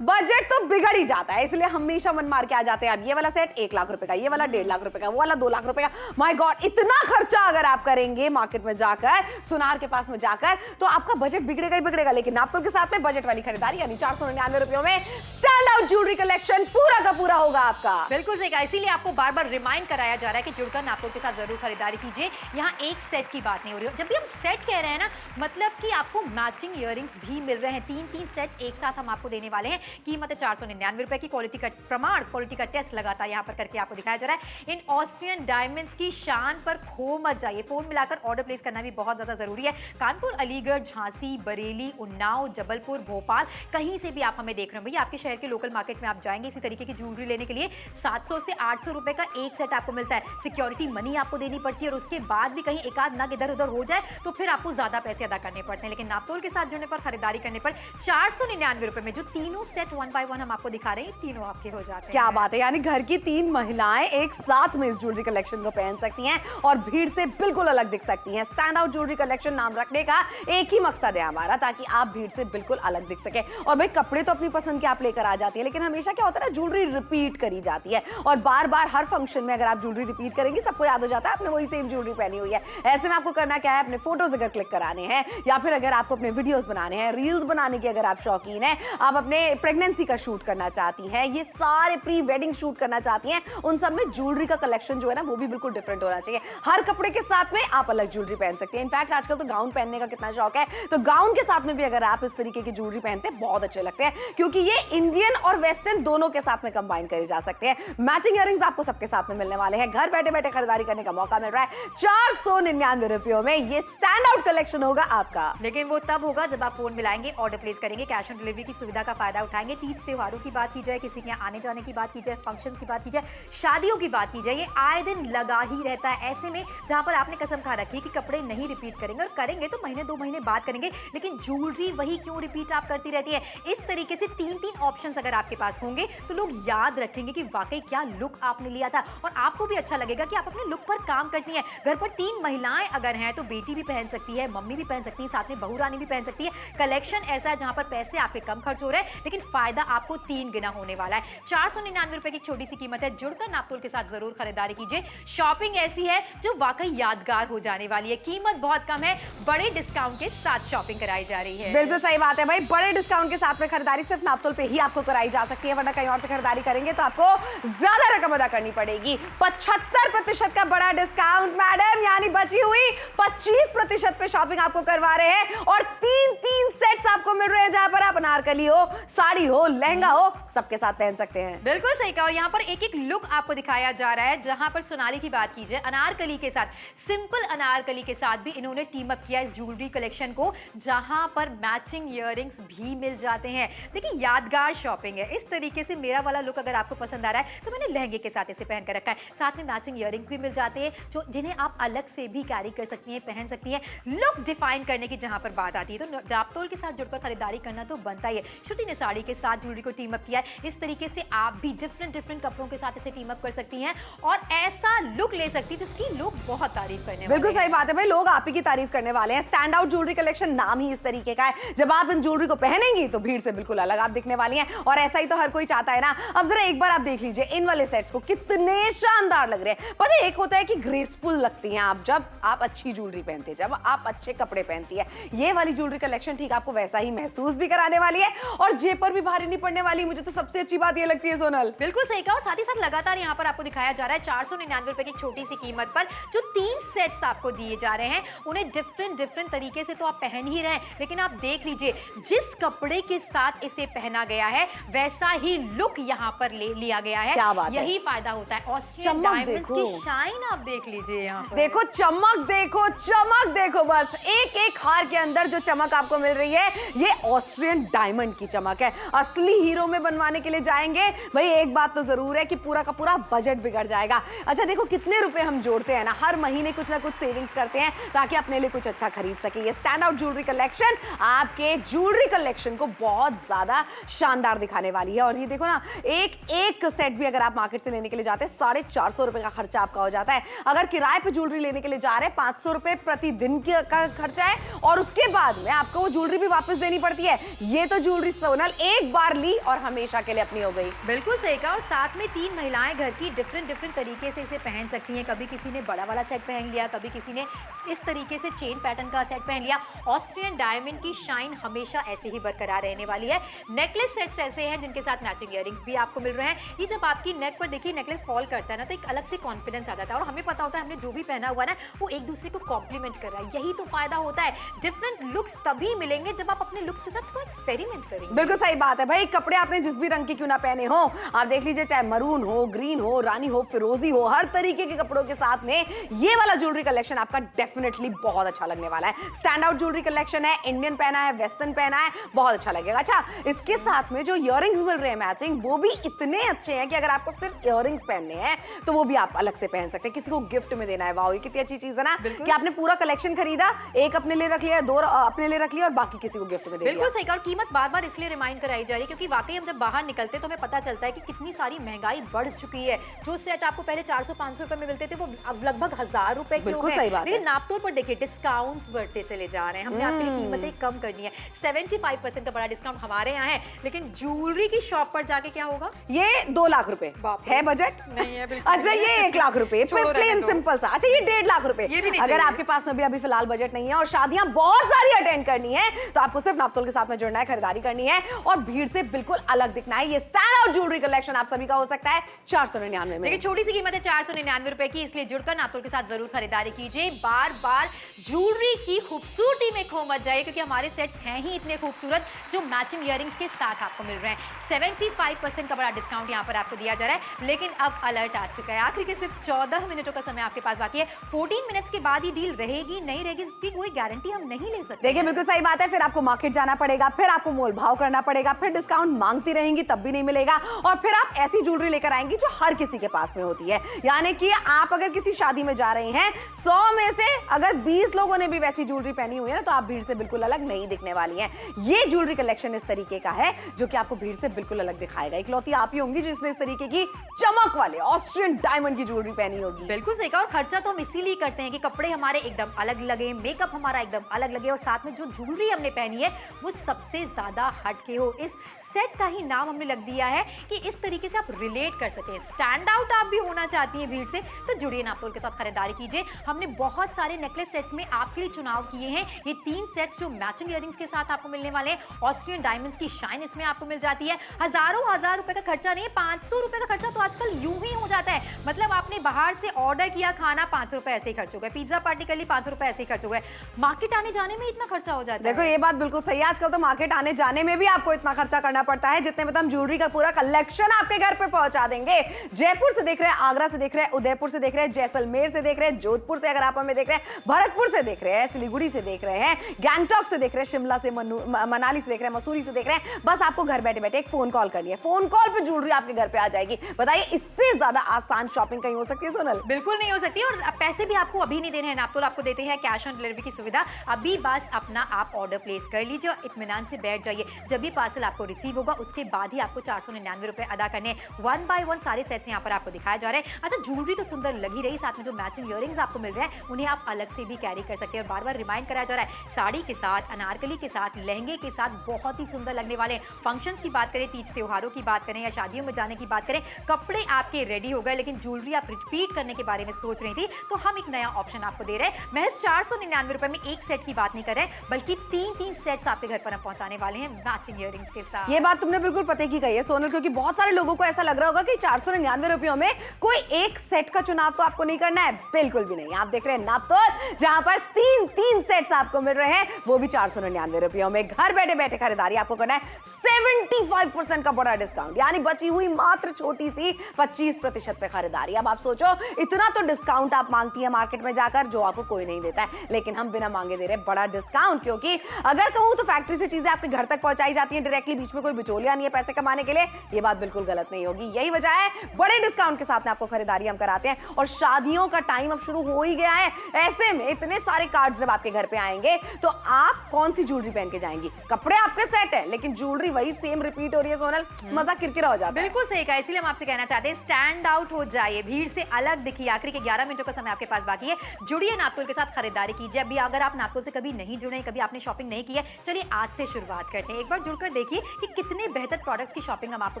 बजट तो बिगड़ ही जाता है, इसलिए हमेशा मन मार के आ जाते हैं। अब ये वाला सेट 1 लाख रुपए का, ये वाला 1.5 लाख रुपए का, वो वाला 2 लाख रुपए का। माय गॉड, इतना खर्चा अगर आप करेंगे मार्केट में जाकर, सुनार के पास में जाकर, तो आपका बजट बिगड़ेगा ही बिगड़ेगा। लेकिन नापतोल के साथ में बजट वाली खरीदारी, यानी 499 रुपयों में स्टैंड आउट ज्वेलरी कलेक्शन पूरा का पूरा होगा आपका। बिल्कुल सही कहा। इसीलिए आपको बार बार रिमाइंड कराया जा रहा है कि जुड़कर नापतोल के साथ जरूर खरीदारी कीजिए। यहाँ एक सेट की बात नहीं हो रही है। जब भी हम सेट कह रहे हैं ना, मतलब कि आपको मैचिंग इयररिंग्स भी मिल रहे हैं। 3 सेट्स एक साथ हम आपको देने वाले हैं। कीमत है 499 रुपए की। क्वालिटी का प्रमाण, क्वालिटी का टेस्ट लगातार यहाँ पर करके आपको दिखाया जा रहा है। इन ऑस्ट्रियन डायमंड्स की शान पर खो मत जाइए। फोन मिलाकर ऑर्डर प्लेस करना भी बहुत ज्यादा जरूरी है। कानपुर, अलीगढ़, झांसी, बरेली, उन्नाव, जबलपुर, भोपाल, कहीं से भी आप हमें देख रहे हो, भैया आपके शहर के लोकल मार्केट में आप जाएंगे इसी तरीके की ज्वेलरी लेने के लिए, 700 से 800 रुपए का एक सेट आपको मिलता है। सिक्योरिटी मनी आपको देनी पड़ती है, और उसके बाद भी कहीं एक आध नग इधर उधर हो जाए तो फिर आपको ज्यादा पैसे अदा करने पड़ते हैं। लेकिन नापतोल के साथ जुड़ने पर, खरीदारी करने पर 499 रुपए में जो तीनों सेट 1 बाय 1 हम आपको दिखा रहे हैं, तीनों आपके हो जाते हैं। क्या बात है, यानी घर की 3 महिलाएं एक साथ में इस ज्वेलरी कलेक्शन को पहन सकती हैं और भीड़ से बिल्कुल अलग दिख सकती हैं। स्टैंड आउट ज्वेलरी कलेक्शन नाम रखने का एक ही मकसद है हमारा, ताकि आप भीड़ से बिल्कुल अलग दिख सके। और भाई कपड़े तो अपनी पसंद के आप लेकर आ जाती है, लेकिन हमेशा क्या होता है पर ज्वेलरी रिपीट करी जाती है और बार बार हर फंक्शन में अगर आप ज्वेलरी रिपीट करेंगे सबको याद हो जाता है आपने वही सेम ज्वेलरी पहनी हुई है। ऐसे में आपको करना क्या है, अपने फोटोज अगर क्लिक कराने हैं या फिर अगर आपको अपने वीडियोस बनाने हैं, रील्स बनाने की अगर आप शौकीन हैं, आप अपने प्रेगनेंसी का शूट करना चाहती हैं, ये सारे प्री वेडिंग शूट करना चाहती हैं, उन सब में ज्वेलरी का कलेक्शन जो है ना वो भी बिल्कुल डिफरेंट होना चाहिए। हर कपड़े के साथ में आप अलग ज्वेलरी पहन सकते हैं। इनफैक्ट आजकल तो गाउन पहनने का कितना शौक है, तो गाउन के साथ में भी अगर आप इस तरीके की ज्वेलरी पहनते हैं बहुत अच्छे लगते हैं, क्योंकि ये इंडियन और वेस्टर्न दोनों के साथ में कंबाइन करे जा सकते हैं। मैचिंग इयररिंग्स आपको सबके साथ में मिलने वाले हैं। घर बैठे बैठे खरीदारी करने का मौका मिल रहा है। 499 रुपयों में ये स्टैंड आउट कलेक्शन होगा आपका। लेकिन वो तब होगा जब आप फोन मिलाएंगे, ऑर्डर प्लेस करेंगे, कैश ऑन डिलीवरी की सुविधा का फायदा उठाएंगे। तीज त्योहारों की बात की जाए, किसी के यहाँ आने जाने की बात की जाए, फंक्शंस की बात की जाए, शादियों की बात की जाए, ये आए दिन लगा ही रहता है। ऐसे में जहां पर आपने कसम खा रखी है कि कपड़े नहीं रिपीट करेंगे, और करेंगे तो महीने 2 महीने बाद करेंगे, लेकिन ज्वेलरी वही क्यों रिपीट आप करती रहती है। इस तरीके से 3 ऑप्शंस अगर आपके पास होंगे तो लोग याद रखेंगे कि वाकई क्या लुक आपने लिया था, और आपको भी अच्छा लगेगा कि आप अपने लुक पर काम करती हैं। घर पर 3 महिलाएं अगर हैं तो बेटी भी पहन सकती है, मम्मी भी पहन सकती है, साथ में बहू रानी भी पहन सकती है। कलेक्शन ऐसा है जहां पर पैसे आपके कम खर्च हो रहे हैं, लेकिन फायदा आपको 3 गुना होने वाला है। 499 रुपए की छोटी सी कीमत है। जुड़कर नापतोल के साथ जरूर खरीदारी कीजिए। शॉपिंग ऐसी है जो वाकई यादगार हो जाने वाली है। कीमत बहुत कम है, बड़े डिस्काउंट के साथ शॉपिंग कराई जा रही है। बिल्कुल सही बात है भाई, बड़े डिस्काउंट के साथ में खरीदारी सिर्फ नापतोल पे ही आपको कराई जा सकती है, वरना कहीं और से खरीदारी करेंगे तो आपको ज्यादा रकम अदा करनी पड़ेगी। 75% का बड़ा डिस्काउंट मैडम, यानी बची हुई 25% पे शॉपिंग आपको करवा रहे हैं, और 3 सेट्स आपको मिल रहे हैं जहां पर आप अनारकली हो, साड़ी हो, लहंगा हो, सबके साथ पहन सकते हैं। बिल्कुल सही कहा। और यहाँ पर एक एक लुक आपको दिखाया जा रहा है। जहां पर सोनाली की बात कीजिए, अनारकली के साथ, सिंपल अनारकली के साथ भी इन्होंने टीम अप किया इस ज्वेलरी कलेक्शन को, जहां पर मैचिंग इयररिंग्स भी मिल जाते हैं। देखिए यादगार शॉपिंग है। इस तरीके से मेरा वाला लुक अगर आपको पसंद आ रहा है तो मैंने लहंगे के साथ इसे पहन कर रखा है। साथ में मैचिंग इयररिंग्स भी मिल जाते हैं, जो जिन्हें आप अलग से भी कैरी कर सकती हैं, पहन सकती हैं। लुक डिफाइन करने की जहां पर बात आती है तो नापतोल के साथ जुड़कर खरीदारी करना तो बनता ही है। श्रुति ने साड़ी के साथ ज्वेलरी को टीम अप किया है। इस तरीके से आप भी डिफरेंट कपड़ों के साथ इसे टीम अप कर सकती हैं और ऐसा लुक ले सकती है जिसकी लोग बहुत तारीफ करने वाले हैं। बिल्कुल सही बात है भाई, लोग आप ही की तारीफ करने वाले हैं। स्टैंड आउट ज्वेलरी कलेक्शन नाम ही इस तरीके का है। जब आप इन ज्वेलरी को पहनेंगी तो भीड़ से बिल्कुल अलग आप दिखने वाली हैं, और ऐसा ही तो हर कोई चाहता है ना। अब जरा एक बार आप देख लीजिए इन वाले सेट्स को, कितने शानदार लग रहे हैं। पता है, एक होता है कि ग्रेसफुल लगती हैं आप जब आप अच्छी ज्वेलरी पहनते हैं, जब आप अच्छे कपड़े पहनती है। ये वाली ज्वेलरी कलेक्शन ठीक आपको वैसा ही महसूस भी कराने वाली है, और जेब पर भी भारी नहीं पड़ने वाली। मुझे तो सबसे अच्छी बात ये लगती है सोनल। बिल्कुल सही कहा। और साथ ही साथ लगातार यहाँ पर आपको दिखाया जा रहा है 499 रुपए की छोटी सी कीमत पर जो 3 सेट्स आपको दिए जा रहे हैं, उन्हें डिफरेंट तरीके से तो आप पहन ही रहे हैं, लेकिन आप देख लीजिए जिस कपड़े के साथ इसे पहना गया है वैसा ही लुक यहाँ पर ले लिया गया है। क्या बात है? यही फायदा होता है। ऑस्ट्रियन डायमंड्स की शाइन आप देख लीजिए यहाँ पर। देखो चमक, देखो चमक, देखो बस एक एक हार के अंदर जो चमक आपको मिल रही है ये ऑस्ट्रियन डायमंड की चमक है। असली हीरो में बनवाने के लिए जाएंगे भाई, एक बात तो जरूर है कि पूरा का पूरा बजट बिगड़ जाएगा। अच्छा देखो कितने रुपए हम जोड़ते हैं ना, हर महीने कुछ ना कुछ सेविंग्स करते हैं ताकि अपने लिए कुछ अच्छा खरीद सके। ये स्टैंड आउट ज्वेलरी कलेक्शन आपके ज्वेलरी कलेक्शन को बहुत ज्यादा शानदार दिखाने वाली है। और ये देखो ना, एक सेट भी अगर आप मार्केट से लेने के लिए जाते हैं 450 रुपए का खर्चा आपका हो जाता है। अगर किराए पे ज्वेलरी लेने के लिए जा रहे हैं 500 रुपए प्रतिदिन का खर्चा है, और उसके बाद में आपको वो ज्वेलरी भी वापस देनी पड़ती है। ये तो ज्वेलरी सोनल एक बार ली और हमेशा के लिए अपनी हो गई। बिल्कुल सही कहा। और साथ में 3 महिलाएं घर की डिफरेंट तरीके से इसे पहन सकती हैं। कभी किसी ने बड़ा वाला सेट पहन लिया, कभी किसी ने इस तरीके से चेन पैटर्न का सेट पहन लिया। ऑस्ट्रियन डायमंड की शाइन हमेशा ऐसे ही बरकरार रहने वाली है। नेकलेस सेट्स ऐसे हैं जिनके साथ मैचिंग इयररिंग्स भी आपको मिल रहे हैं। ये जब आपकी नेक पर देखिए नेकलेस फॉल करता है ना, तो एक अलग से कॉन्फिडेंस आ जाता है, और हमें पता होता है हमने जो भी पहना हुआ ना वो एक दूसरे को कॉम्प्लीमेंट कर रहा है। यही तो फायदा होता है। डिफरेंट लुक्स तभी मिलेंगे जब आप अपने लुक्स के साथ कोई एक्सपेरिमेंट करेंगे। बिल्कुल सही बात है भाई, कपड़े आपने जिस भी रंग के क्यों ना पहने हो, आप देख लीजिए चाहे मरून हो, ग्रीन हो, रानी हो, फिरोजी हो, हर तरीके के कपड़ों के साथ में ये वाला ज्वेलरी कलेक्शन आपका डेफिनेटली बहुत अच्छा लगने वाला है। स्टैंड आउट ज्वेलरी कलेक्शन है, इंडियन पहना है, वेस्टर्न पहना है, बहुत अच्छा लगेगा। अच्छा इसके साथ में जो इयररिंग्स मिल रहे हैं मैचिंग, वो भी इतने अच्छे हैं कि अगर आपको सिर्फ इयररिंग्स पहनने हैं तो वो भी आप अलग से पहन सकते हैं, किसी को गिफ्ट में देना है। वाओ, ये कितनी अच्छी चीज है ना कि आपने पूरा कलेक्शन खरीदा, एक अपने लिए रख लिया, 2 अपने लिए रख लिया और बाकी किसी को गिफ्ट में दे दिया। बिल्कुल सही कहा। और कीमत बार-बार इसलिए रिमाइंड कराई जा रही है क्योंकि वाकई हम जब बाहर निकलते तो हमें पता चलता है कि कितनी सारी महंगाई बढ़ चुकी है। जो सेट आपको पहले 400-500 रुपए में मिलते थे वो अब लगभग 1000 रुपए के हो गए। लेकिन नापतोल पर देखिए डिस्काउंट्स बढ़ते चले जा रहे हैं। हमने आपके लिए कीमतें कम करनी है। 75% का बड़ा डिस्काउंट हमारे यहाँ है, लेकिन ज्वेलरी की शॉप पर बचा के क्या होगा? ये 2 लाख रुपए है बजट? नहीं है बिल्कुल। अच्छा ये 1 लाख रुपए प्लेन सिंपल सा। अच्छा ये 1.5 लाख रुपए। अगर आपके पास में भी अभी फिलहाल बजट नहीं है और शादियां बहुत सारी अटेंड करनी है तो आपको सिर्फ नापतोल के साथ में जुड़ना है, खरीदारी करनी है और भीड़ से बिल्कुल अलग दिखना है। ये स्टैंड आउट ज्वेलरी कलेक्शन आप सभी का हो सकता है 499 में। देखिए छोटी सी कीमत है 499 रुपए की, इसलिए जुड़कर नापतोल के साथ जरूर खरीदारी कीजिए। बार बार ज्वेलरी की खूबसूरती में खो मत जाइए, क्योंकि हमारे सेट्स हैं ही इतने खूबसूरत जो मैचिंग इयररिंग्स के साथ आपको मिल रहे हैं। 75% का बड़ा डिस्काउंट यहाँ पर आपको दिया जा रहा है, लेकिन अब अलर्ट आ चुका है। आखिर के सिर्फ 14 मिनटों का समय आपके पास बाकी है। 14 मिनट्स के बाद ही डील रहेगी नहीं रहेगी इसकी कोई गारंटी हम नहीं ले सकते। देखिए बिल्कुल सही बात है, फिर आपको मार्केट जाना पड़ेगा, फिर आपको मोल भाव करना पड़ेगा, फिर डिस्काउंट मांगती रहेंगी तब भी नहीं मिलेगा, और फिर आप ऐसी ज्वेलरी लेकर आएंगी जो हर किसी के पास में होती है। यानी कि आप अगर किसी शादी में जा रही हैं, 100 में से अगर 20 लोगों ने भी वैसी ज्वेलरी पहनी हुई है ना, तो आप भीड़ से बिल्कुल अलग नहीं दिखने वाली हैं। ये ज्वेलरी कलेक्शन इस तरीके का है जो कि आपको भीड़ से बिल्कुल अलग दिखाएगा। इकलौती आप ही होंगी जिसने इस तरीके की चमक वाले ऑस्ट्रियन डायमंड की ज्वेलरी पहनी होगी। बिल्कुल सही कहा, और खर्चा तो हम इसीलिए करते हैं कि कपड़े हमारे एकदम अलग लगे, मेकअप हमारा एकदम अलग लगे, और साथ में जो ज्वेलरी हमने पहनी है वो सबसे ज्यादा हटके हो। इस सेट का ही नाम हमने लग दिया है कि इस तरीके से आप रिलेट कर सके। स्टैंड आउट आप भी होना चाहती हैं भीड़ से, तो जुड़िए नापतोल के साथ खरीदारी कीजिए। हमने बहुत सारे नेकलेस सेट्स में आपके लिए चुनाव किए हैं। ये 3 सेट्स जो मैचिंग इयररिंग्स के साथ आपको मिलने वाले हैं, ऑस्ट्रियन डायमंड्स की शाइन इसमें आपको मिल जाती है। हजार रुपए का खर्चा नहीं है, 500 रुपए का खर्चा तो आजकल यूं ही हो जाता है। मतलब आपने बाहर से ऑर्डर किया खाना, 5 रुपए ऐसे ही खर्च हो गए, पिज्जा पार्टी कर ली 5 रुपए ऐसे ही खर्च हो गए, मार्केट आने जाने में इतना खर्चा हो जाता है। देखो ये बात बिल्कुल सही है, आजकल तो मार्केट आने जाने में भी आपको इतना खर्चा करना पड़ता है जितने में हम ज्वेलरी का पूरा कलेक्शन आपके घर पे पहुंचा देंगे। जयपुर से देख रहे हैं, आगरा से देख रहे हैं, उदयपुर से देख रहे हैं, जैसलमेर से देख रहे हैं, जोधपुर से अगर आप हमें देख रहे हैं, भरतपुर से देख रहे हैं, सिलीगुड़ी से देख रहे हैं, गैंगटॉक से देख रहे हैं, शिमला से, मनाली से देख रहे हैं, मसूरी से देख रहे हैं, बस आपको घर बैठे बैठे एक फोन कॉल करनी है, फोन कॉल पे ज्वेलरी आपके घर पे आ जाएगी। बताइए इससे ज्यादा आसान शॉपिंग कहीं हो सकती है सोनल? बिल्कुल नहीं हो सकती, और पैसे भी आपको अभी नहीं देने हैं। नापतोल आपको देते हैं कैश ऑन डिलीवरी की सुविधा। अभी बस अपना आप ऑर्डर प्लेस कर लीजिए और इत्मीनान से बैठ जाइए। जब भी पार्सल आपको रिसीव होगा उसके बाद ही आपको 499 रुपए अदा करने हैं। 1 बाय 1 सारे सेट्स यहाँ पर आपको दिखाया जा रहा है। अच्छा ज्वेलरी तो सुंदर लगी रही, साथ में जो मैचिंग इयररिंग्स आपको मिल रहे हैं उन्हें आप अलग से भी कैरी कर सकते हैं। और बार बार रिमाइंड कराया जा रहा है, साड़ी के साथ, अनारकली के साथ, लहंगे के साथ बहुत ही सुंदर लगने वाले हैं। फंक्शंस की बात करें, तीज त्योहारों की बात करें या शादियों में जाने की बात करें, कपड़े आपके रेडी हो गए, लेकिन ज्वेलरी आप रिपीट करने के बारे में सोच रही थी, तो हम एक नया ऑप्शन आपको दे रहे हैं। महज 499 रुपए में एक सेट की बात नहीं कर रहे, बल्कि 3 सेट्स आपके घर पर हम पहुंचाने वाले हैं मैचिंग इयररिंग्स के साथ। ये बात तुमने बिल्कुल पते की कही है सोनल, क्योंकि बहुत सारे लोगों को ऐसा लग रहा होगा कि 499 रुपयों में कोई एक सेट का चुनाव तो आपको नहीं करना है। बिल्कुल भी नहीं, आप देख रहे हैं नापतोल, जहां पर 3 सेट्स आपको मिल रहे हैं, वो भी 499 रुपयों में। घर बैठे बैठे खरीदारी आपको करना है, 75% का बड़ा डिस्काउंट, यानी बची हुई मात्र छोटी सी 25% पे खरीदारी। अब आप सोचो, इतना तो डिस्काउंट आप मांगती है मार्केट में जाकर जो आपको कोई नहीं देता है, लेकिन हम बिना मांगे दे रहे हैं बड़ा डिस्काउंट। क्योंकि अगर कहूं तो फैक्ट्री से चीजें आपके घर तक पहुंचाई जाती हैं डायरेक्टली, बीच में कोई बिचौलिया नहीं है पैसे कमाने के लिए। ये बात बिल्कुल गलत नहीं होगी, यही वजह है बड़े डिस्काउंट के साथ में आपको खरीदारी हम कराते हैं। और शादियों का टाइम अब शुरू हो ही गया है, ऐसे में इतने सारे कार्ड्स जब आपके घर पे आएंगे तो आप कौन सी ज्वेलरी पहन के जाएंगी? कपड़े आपके सेट है लेकिन ज्वेलरी वही सेम रिपीट हो रही है सोनल, मजा किरकिरा हो जाता है। बिल्कुल सही कहा, इसलिए हम आपसे कहना चाहते हैं स्टैंड आउट हो जाइए, भीड़ से अलग दिखिए। आखिरी के 11 मिनटों का समय आपके पास बाकी है, जुड़िए नापतोल के साथ खरीदारी कीजिए। अभी अगर आप नापतोल से कभी नहीं जुड़े, कभी आपने शॉपिंग नहीं की है, चलिए आज से शुरुआत करते हैं। एक बार जुड़कर देखिए कि कितने बेहतर प्रोडक्ट्स की शॉपिंग हम आपको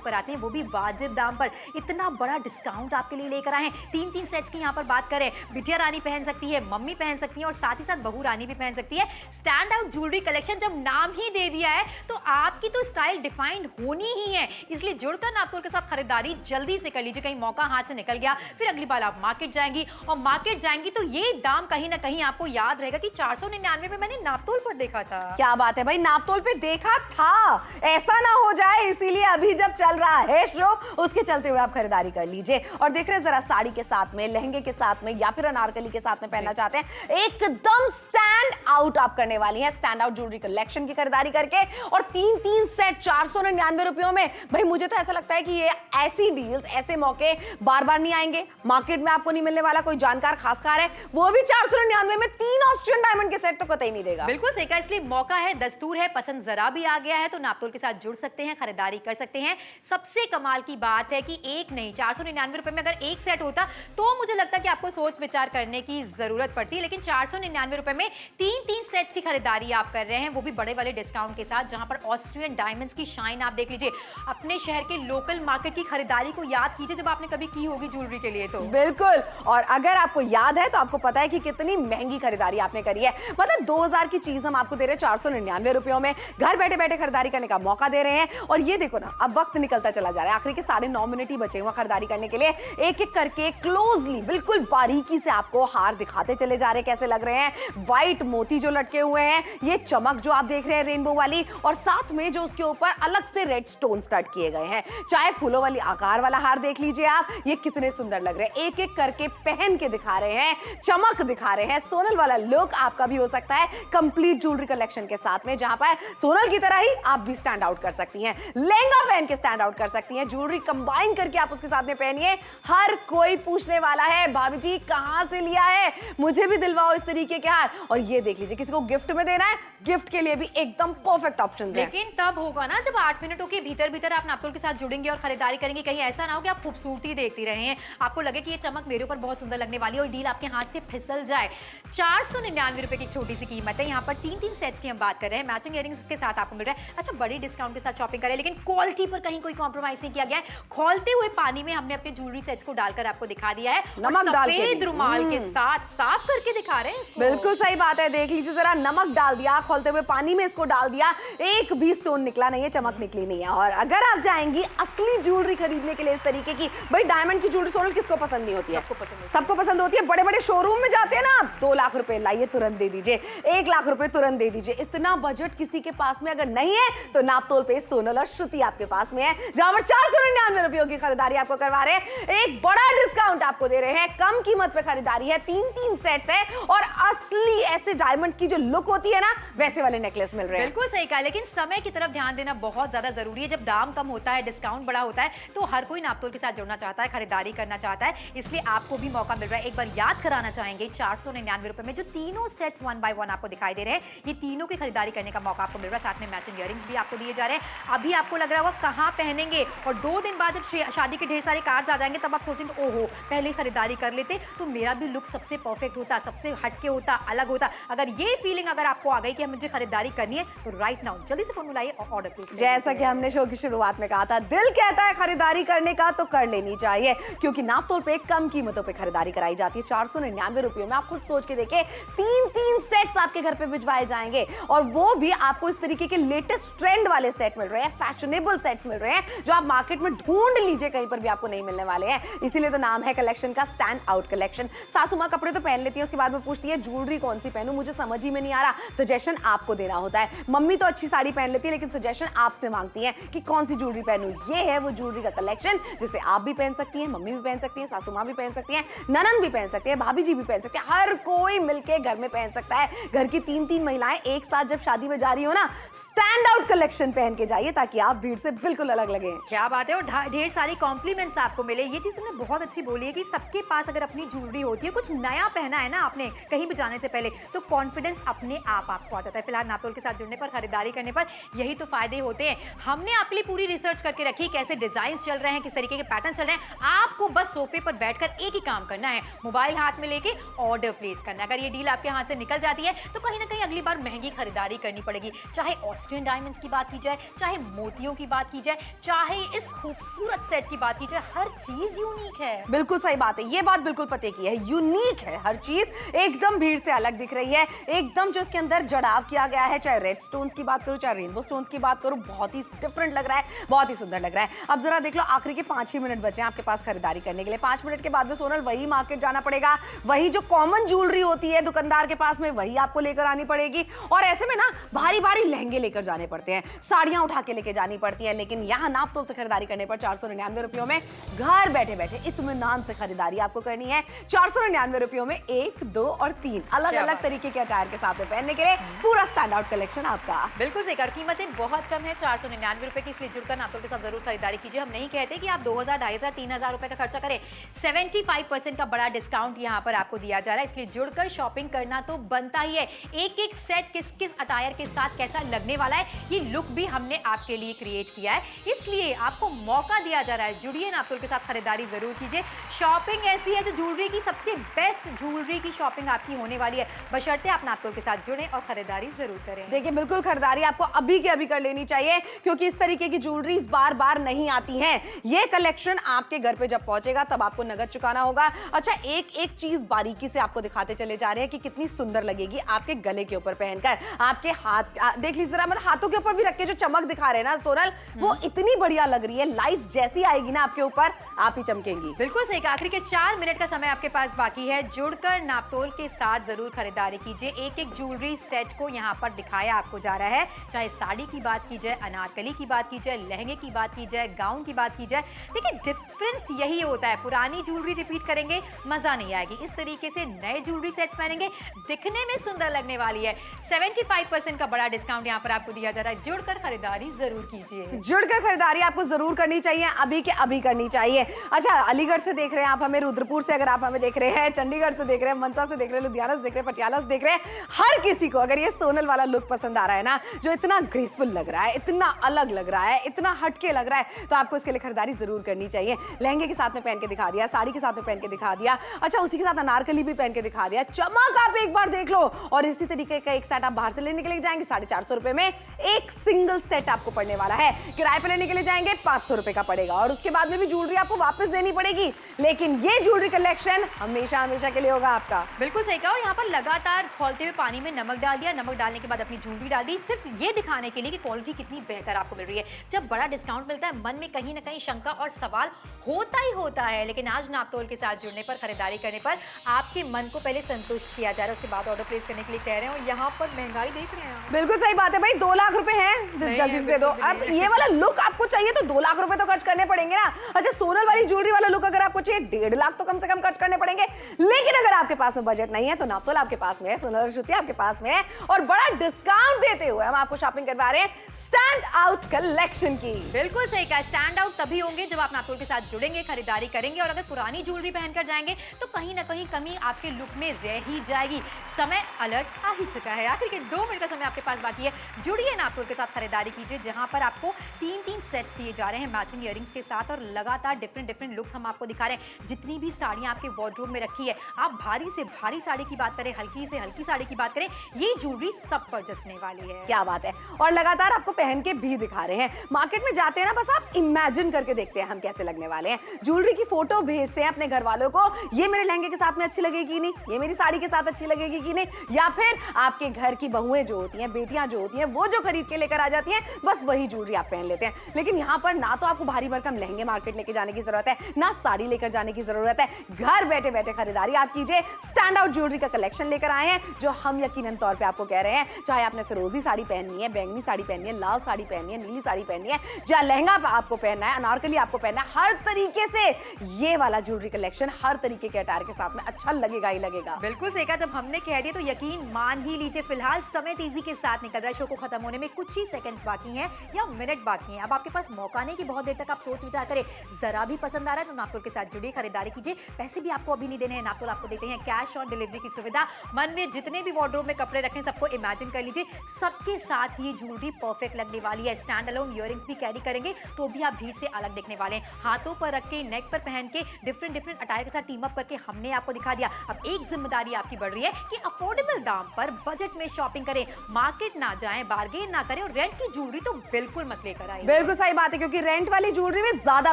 कराते हैं, वो भी वाजिब दाम पर। इतना बड़ा डिस्काउंट आपके लिए लेकर आए हैं। 3 सेट्स की यहाँ पर बात करें, बिटिया रानी पहन सकती है, मम्मी पहन सकती है, और साथ ही साथ बहू रानी भी पहन सकती है। स्टैंड आउट ज्वेलरी कलेक्शन जब नाम ही दे दिया है तो आपकी तो स्टाइल डिफाइंड होनी ही है, इसलिए जुड़कर नापतोल के साथ खरीदारी जल्दी से कर लीजिए। कहीं मौका हाथ से निकल गया, फिर अगली बार आप मार्केट जाएंगी, और मार्केट जाएंगी तो ये दाम कहीं ना कहीं आपको याद रहेगा कि 499 में मैंने नापतोल पर देखा था। क्या बात है भाई, नापतोल पे देखा था, ऐसा ना हो जाए, इसीलिए अभी जब चल रहा है शो उसके चलते हुए आप खरीदारी कर लीजिए। और देख रहे हैं जरा साड़ी के साथ में, लहंगे के साथ में या फिर अनारकली के साथ में पहनना चाहते हैं, एकदम स्टैंड आउट आप करने वाली हैं स्टैंड आउट ज्वेलरी कलेक्शन की खरीदारी करके। और 3 सेट 499 रुपयों में, भाई मुझे तो ऐसा लगता है कि ये ऐसी डील्स, ऐसे मौके बार बार नहीं आएंगे, मार्केट में आपको नहीं मिलने वाला। कोई जानकार खासकार है वो भी 499 में 3 ऑस्ट्रियन डायमंड के सेट तो कतई नहीं देगा। बिल्कुल सही कहा, इसलिए मौका है, दस्तूर है, पसंद जरा भी आ गया है तो नापतोल के साथ जुड़ सकते हैं, खरीदारी कर सकते हैं। सबसे कमाल की बात है कि एक नहीं, 499 रुपए में अगर एक सेट होता तो मुझे लगता है कि आपको सोच विचार करने की जरूरत पड़ती है, लेकिन 499 रुपए में 3 सेट्स की खरीदारी आप कर रहे हैं, वो भी बड़े वाले डिस्काउंट के साथ, जहां पर ऑस्ट्रियन डायमंड्स की शाइन आप देख लीजिए। अपने शहर के लोकल मार्केट की खरीदारी को याद कीजिए जब आपने कभी की होगी ज्वेलरी के लिए। तो बिल्कुल, और अगर आपको याद है तो आपको पता है कि कितनी महंगी खरीदारी आपने करी है। मतलब 2000 की चीज हम आपको दे रहे हैं 499 रुपयों में, घर बैठे बैठे खरीदारी करने का मौका दे रहे हैं। और ये देखो ना, अब वक्त निकलता चला जा रहा है, आखिरी के 9.5 मिनट ही बचे हुए खरीदारी करने के लिए। एक एक करके क्लोजली बिल्कुल बारीकी से आपको हार दिखाते चले जा रहे हैं कैसे लग रहे हैं। व्हाइट मोती जो लटके हुए हैं, ये चमक जो आप देख रहे हैं रेनबो वाली, और साथ में जो उसके ऊपर अलग से रेड स्टोन स्टड किए गए हैं। चाहे फूलों वाली आकार वाला हार देख लीजिए आप, ये कितने सुंदर लग रहे हैं। एक एक करके पहन के दिखा रहे हैं, चमक दिखा रहे हैं। सोनल वाला लुक आपका भी हो सकता है कंप्लीट ज्वेलरी कलेक्शन के साथ में, जहां पर सोनल की तरह ही आप भी स्टैंड आउट कर सकती हैं। लहंगा पहन के स्टैंड आउट कर सकती हैं, ज्वेलरी कंबाइन करके आप उसके साथ में पहनिए। हर कोई पूछने वाला है भाभी जी कहां से लिया है, मुझे भी दिलवाओ इस तरीके के हार। और ये देख लीजिए, किसी को गिफ्ट में देना है, गिफ्ट के लिए भी एकदम परफेक्ट ऑप्शन है। लेकिन तब होगा ना जब 8 मिनटों के भीतर भीतर आप नापतोल के साथ जुड़ेंगे और खरीदारी करेंगे। कहीं ऐसा ना हो कि आप खूबसूरती देखती रहे हैं, आपको लगे कि ये चमक मेरे ऊपर बहुत सुंदर लगने वाली है और डील आपके हाथ से फिसल जाए। 499 रुपए की छोटी सी कीमत है। यहाँ पर 3 सेट्स की हम बात कर रहे हैं, मैचिंग इयरिंग्स के साथ आपको मिल रहा है। अच्छा, बड़ी डिस्काउंट के साथ शॉपिंग करें, लेकिन क्वालिटी पर कहीं कोई कॉम्प्रोमाइज नहीं किया गया है। खोलते हुए पानी में हमने अपने ज्वेलरी सेट्स को डालकर आपको दिखा दिया है, नमक डाल के, सफेद रुमाल के साथ साफ करके दिखा रहे हैं। बिल्कुल सही बात है, देख लीजिए जरा, नमक डाल दिया, खोलते हुए पानी में इसको डाल दिया, एक भी स्टोन निकला नहीं है, चमक निकली नहीं है। और अगर आप जाएंगी असली ज्वेलरी खरीदने के लिए इस तरीके की, भाई डायमंड की ज्वेलरी सोनल किसको पसंद नहीं होती है? सबको पसंद होती है। बड़े बड़े शोरूम में जाते हैं ना, 2 लाख रुपए लाइए तुरंत दे दीजिए, 1 लाख रुपए तुरंत दे दीजिए। इतना बजट किसी के पास में अगर नहीं है तो नापतोल पे सोनल और श्रुति आपके पास में है, जहां पर 499 रुपयों की खरीदारी आपको करवा रहे हैं। एक बड़ा डिस्काउंट आपको दे रहे हैं, कम कीमत पे खरीदारी है, 3 सेट्स है और असली ऐसे डायमंड्स की जो लुक होती है ना, वैसे वाले नेकलेस मिल रहे हैं। बिल्कुल सही कहा, लेकिन समय की तरफ ध्यान देना बहुत ज्यादा जरूरी है। जब दाम कम होता है, डिस्काउंट बड़ा होता है, तो हर कोई नापतोल के साथ जुड़ना चाहता है, खरीदारी करना चाहता है। इसलिए आपको भी मौका मिल रहा है। एक बार याद कराना चाहेंगे, 499 रुपए में जो तीनों सेट्स 1 बाय 1 आपको दिखाई दे रहे हैं, ये तीनों की खरीदारी करने का मौका आपको मिल रहा है। साथ में मैचिंग इयरिंग्स भी आपको दिए जा रहे हैं। अभी आपको लग रहा होगा कहां पहनेंगे, और 2 दिन बाद जब शादी के ढेर सारे कार्ड्स आ जाएंगे, तब आप सोचेंगे ओहो पहले खरीदारी कर लेते तो मेरा भी लुक सबसे परफेक्ट होता, सबसे हटके होता, अलग होता। अगर ये फीलिंग अगर आपको आ गई कि मुझे खरीदारी करनी है, तो राइट नाउ जल्दी से फोन मिलाइए और ऑर्डर प्लीज। जैसा कि हमने शो की शुरुआत में कहा था, दिल कहता है खरीदारी करने का तो कर लेनी चाहिए, क्योंकि नापतोल पे कम कीमतों पे खरीदारी कराई जाती है। 499 रुपयों में आप खुद सोच के देखें, 3 सेट्स आपके घर पे भिजवाए जाएंगे, और वो भी आपको इस तरीके के लेटेस्ट ट्रेंड वाले सेट मिल रहे हैं, फैशनेबल सेट्स मिल रहे हैं, जो आप मार्केट में ढूंढ लीजिए कहीं पर भी आपको नहीं मिलने वाले हैं। इसीलिए तो नाम है कलेक्शन का स्टैंड आउट कलेक्शन। सासू माँ कपड़े तो पहन लेती है, उसके बाद में पूछती है ज्वेलरी कौन सी पहनूं, मुझे समझ ही में नहीं आ रहा, सजेशन आपको देना होता है। मम्मी तो अच्छी साड़ी पहन लेती है, लेकिन सजेशन आपसे मांगती है कि कौन सी ज्वेलरी पहनूं। ये है वो ज्वेलरी का कलेक्शन जिसे आप भी पहन सकती हैं, मम्मी भी पहन सकती है, सासू माँ भी पहन सकती है, ननन भी पहन सकती है, भाभी जी भी पहन सकती है, हर कोई मिलके घर में पहन सकता है। घर की 3 महिलाएं एक साथ जब शादी में जा रही हो ना, स्टैंड आउट कलेक्शन पहन के जाइए, ताकि आप भीड़ से बिल्कुल अलग लगे। क्या बात है, और ढेर सारी कॉम्प्लीमेंट्स आपको मिले। ये चीज हमने बहुत अच्छी बोली है कि सबके पास अगर अपनी ज्वेलरी होती है, कुछ नया पहना है ना आपने कहीं भी जाने से पहले, तो कॉन्फिडेंस अपने आप आपको आ जाता है। फिलहाल नापतोल के साथ जुड़ने पर, खरीदारी करने पर यही तो फायदे होते हैं। हमने आपके लिए पूरी रिसर्च करके रखी, कैसे डिजाइन चल रहे हैं, किस तरीके के पैटर्न चल रहे हैं। आपको बस सोफे पर बैठकर एक ही काम करना है, मोबाइल हाथ में लेके ऑर्डर प्लेस करना है। अगर ये डील आपके हाथ से निकल जाती है, तो कहीं ना कहीं अगली बार महंगी खरीदारी करनी पड़ेगी। चाहे ऑस्ट्रियन डायमंड्स की बात की जाए, चाहे मोतियों की बात की जाए, चाहे इस खूबसूरत सेट की बात की जाए, हर चीज यूनिक है। बिल्कुल सही बात है, ये बात बिल्कुल पते की है, यूनिक है हर चीज, एकदम भीड़ से अलग दिख रही है, एकदम जो इसके अंदर जड़ाव किया गया है, चाहे रेड स्टोन्स की बात करूं, चाहे रेनबो स्टोन्स की बात करूं, बहुत ही डिफरेंट लग रहा है, बहुत ही सुंदर लग रहा है। अब जरा देख लो, आखिरी के 5 ही मिनट बचे हैं आपके पास खरीदारी करने के लिए। 5 मिनट के बाद में सोनल वही मार्केट जाना पड़ेगा, वही जो कॉमन ज्वेलरी होती है दुकानदार के पास में, वही आपको लेकर आनी पड़ेगी। और ऐसे में ना भारी भारी लहंगे लेकर जाने पड़ते हैं, साड़ियां उठा के लेके जानी पड़ती है, लेकिन यहाँ नापतोल से खरीदारी करने पर 499 रुपयों में घर बैठे बैठे इत्मीनान से खरीदारी आपको करनी है। 499 रुपयों में 1, 2 और 3 अलग अलग तरीके के अटायर के साथ में पहनने के लिए पूरा स्टैंड आउट कलेक्शन आपका। बिल्कुल सही, कीमतें बहुत कम है, 499 रुपए की, इसलिए जुड़कर नापतोल के साथ जरूर खरीदारी कीजिए। हम नहीं कहते कि आप 2000, 2500, 3000 रुपए का खर्चा करें, 75% का बड़ा डिस्काउंट यहाँ पर आपको दिया जा रहा है, इसलिए जुड़कर शॉपिंग करना तो बनता ही है। एक एक सेट किस किस अटायर के साथ कैसा लगने वाला है, ये लुक भी हमने आपके लिए क्रिएट किया है, इसलिए आपको मौका दिया जा रहा है। जुड़िए नापतोल के साथ, खरीदारी जरूर कीजिए। शॉपिंग ऐसी है जो ज्वेलरी की सबसे बेस्ट ज्वेलरी की शॉपिंग आपकी होने वाली है, बशर्ते आप नापतोल के साथ जुड़ें और खरीदारी जरूर करें। देखिए बिल्कुल खरीदारी आपको अभी के अभी कर लेनी चाहिए, क्योंकि इस तरीके की ज्वेलरीज बार बार नहीं आती हैं। ये कलेक्शन आपके घर पे जब पहुंचेगा तब आपको नगद चुकाना होगा। अच्छा, एक एक चीज बारीकी से आपको दिखाते चले जा रहे हैं कि कितनी सुंदर लगेगी आपके गले के ऊपर पहनकर। आपके हाथ देख लीजिए जरा, मतलब हाथों के ऊपर भी रख के जो चमक दिखा रहे हैं ना सोनल, वो इतनी बढ़िया लग रही है। लाइट्स जैसी आएगी ना आपके ऊपर, आप ही चमकेंगी। बिल्कुल सही कहा। आखिरी के 4 मिनट का समय आपके पास बाकी है। जुड़कर नापतोल के साथ जरूर खरीदारी कीजिए। एक एक ज्वेलरी सेट को यहाँ पर दिखाया आपको जा रहा है। चाहे साड़ी की बात की जाए, अनारकली की बात की जाए, लहंगे की बात की जाए, गाउन की बात की जाए, देखिए डिफरेंस यही होता है। पुरानी ज्वेलरी रिपीट करेंगे, मजा नहीं आएगी। इस तरीके से नए ज्वेलरी सेट्स पहनेंगे, दिखने में सुंदर लगने वाली है। 75% का बड़ा डिस्काउंट यहाँ पर आपको दिया जा रहा है। जुड़कर खरीदारी जरूर कीजिए। जुड़कर खरीदारी आपको जरूर करनी चाहिए, अभी के अभी करनी चाहिए। अच्छा, अलीगढ़ से देख रहे हैं आप हमें, रुद्रपुर से अगर आप हमें देख रहे हैं, चंडीगढ़ से देख रहे हैं, मनसा से देख रहे हैं, लुधियाना से देख रहे हैं, पटियाला से देख रहे हैं, हर किसी को अगर ये सोनल वाला लुक पसंद आ रहा है ना, जो इतना ग्रेसफुल लग रहा है, इतना अलग लग रहा है, इतना हटके लग रहा है, तो आपको इसके लिए खरीदारी जरूर करनी चाहिए। लहंगे के साथ में पहन के दिखा दिया, साड़ी के साथ में पहन के दिखा दिया, अच्छा उसी के साथ अनारकली भी पहन के दिखा दिया। चमक आप एक बार देख लो। और इसी तरीके का एक सेट आप बाहर से लेने के लिए जाएंगे 450 रुपए में एक सिंगल सेट आपको पड़ने वाला है। किराए पे लेने के लिए जाएंगे 500 रुपए का पड़ेगा, और उसके बाद में भी ज्वेलरी आपको वापस देनी पड़ेगी। लेकिन ये ज्वेलरी कलेक्शन हमेशा हमेशा के लिए होगा आपका। बिल्कुल सही कहा। और यहाँ पर लगातार खौलते हुए पानी में नमक डाल दिया, नमक डालने के बाद अपनी ज्वेलरी डाल दी, सिर्फ ये दिखाने के लिए कि क्वालिटी कितनी बेहतर आपको मिल रही है। जब बड़ा डिस्काउंट मिलता है, मन में कहीं ना कहीं शंका और सवाल होता ही होता है। लेकिन आज नापतोल के साथ जुड़ने पर, खरीदारी करने पर आपके मन को पहले संतुष्ट किया जा रहा है, उसके बाद ऑर्डर प्लेस करने के लिए कह रहे हैं। और यहाँ पर महंगाई देख रहे हैं आप। बिल्कुल सही बात है भाई, 2 लाख रुपए हैं, जल्दी से दे दो। अब ये वाला लुक आपको चाहिए तो 2 लाख रुपए तो खर्च करने पड़ेंगे ना। अच्छा, सोनल वाली ज्वेलरी वाला लुक अगर आपको चाहिए 1.5 लाख तो कम से कम खर्च करने पड़ेंगे। लेकिन अगर आपके पास में बजट नहीं है तो नापतोल आपके पास में है, सोनल और श्रुति आपके पास में है, और बड़ा डिस्काउंट देते हुए हम आपको शॉपिंग करवा रहे हैं स्टैंड आउट कलेक्शन की। बिल्कुल सही कहा। स्टैंड आउट तभी होंगे जब आप नापतोल के साथ जुड़ेंगे, खरीदारी करेंगे। और अगर पुरानी ज्वेलरी पहनकर जाएंगे तो कहीं ना कहीं कमी आपके लुक में रह ही जाएगी। समय अलर्ट आ ही चुका है। आखिर के 2 मिनट का समय आपके पास बाकी है। जुड़िए नापतोल के साथ खरीदारी कीजिए, जहां पर आपको 3-3 सेट्स दिए जा रहे हैं मैचिंग इयररिंग्स के साथ, और लगातार डिफरेंट लुक्स हम आपको दिखा रहे हैं। जितनी भी साड़ियां आपके वार्डरोब में रखी है, आप भारी से भारी साड़ी की बात करें, हल्की से हल्की साड़ी की बात करें, ये ज्वेलरी सब पर जचने वाली है। क्या बात है। और लगातार आपको पहन के भी दिखा रहे हैं। मार्केट में जाते हैं ना, बस आप इमेजिन करके देखते हैं हम कैसे लगने वाले हैं। ज्वेलरी की फोटो भेजते हैं अपने घर वालों को, ये मेरे लहंगे के साथ में अच्छी लगेगी नहीं, ये मेरी साड़ी के साथ अच्छी लगेगी कि नहीं, या फिर आपके घर की बहुएं जो होती हैं, बेटियां जो होती हैं, वो जो खरीद के लेकर आ जाती हैं, बस वही ज्वेलरी आप पहन लेते हैं। लेकिन यहाँ पर ना तो आपको भारी भरकम लहंगे मार्केट लेके जाने की जरूरत है, ना साड़ी लेकर जाने की जरूरत है। घर बैठे बैठे खरीदारी आप कीजिए। स्टैंड आउट ज्वेलरी का कलेक्शन लेकर आए हैं, जो हम यकीनन तौर पे आपको कह रहे हैं। चाहे आपने फिरोजी साड़ी पहननी है, बैंगनी साड़ी पहननी है, लाल साड़ी पहननी है, नीली साड़ी पहननी है, या लहंगा आपको पहनना है, अनारकली आपको पहनना है, हर तरीके से ये वाला ज्वेलरी कलेक्शन हर तरीके के अटायर के साथ में अच्छा लगेगा ही लगेगा। बिल्कुल सही कहा। जब हमने कह दिया तो यकीन मान ही लीजिए। फिलहाल समय तेजी के साथ निकल रहा है। शो को खत्म होने में कुछ ही सेकंड्स बाकी हैं या मिनट बाकी हैं। अब आपके पास मौका नहीं कि बहुत देर तक आप सोच विचार करें। जरा भी पसंद आ रहा है तो नापतोल के साथ जुड़िए, खरीदारी कीजिए। पैसे भी आपको अभी नहीं देने हैं, नापतोल आपको देते हैं कैश और डिलीवरी की सुविधा। मन में जितने भी वार्डरोब में कपड़े रखें, सबको इमेजिन कर लीजिए, सबके साथ ये ज्वेलरी परफेक्ट लगने वाली है। स्टैंड अलोन इयररिंग्स भी कैरी करेंगे तो भी आप भीड़ से अलग दिखने वाले हैं। हाथों पर रख के, नेक पर पहन के, डिफरेंट अटायर के साथ टीम अप करके हमने आपको दिखा दिया। अब एक जिम्मेदारी आपकी बढ़ रही है कि अफोर्डेबल दाम पर बजट में शॉपिंग करें, मार्केट ना जाएं, बार्गेन ना करें, और रेंट की ज्वेलरी तो बिल्कुल मत लेकर आइए। बिल्कुल सही बात है, क्योंकि रेंट वाली ज्वेलरी में ज्यादा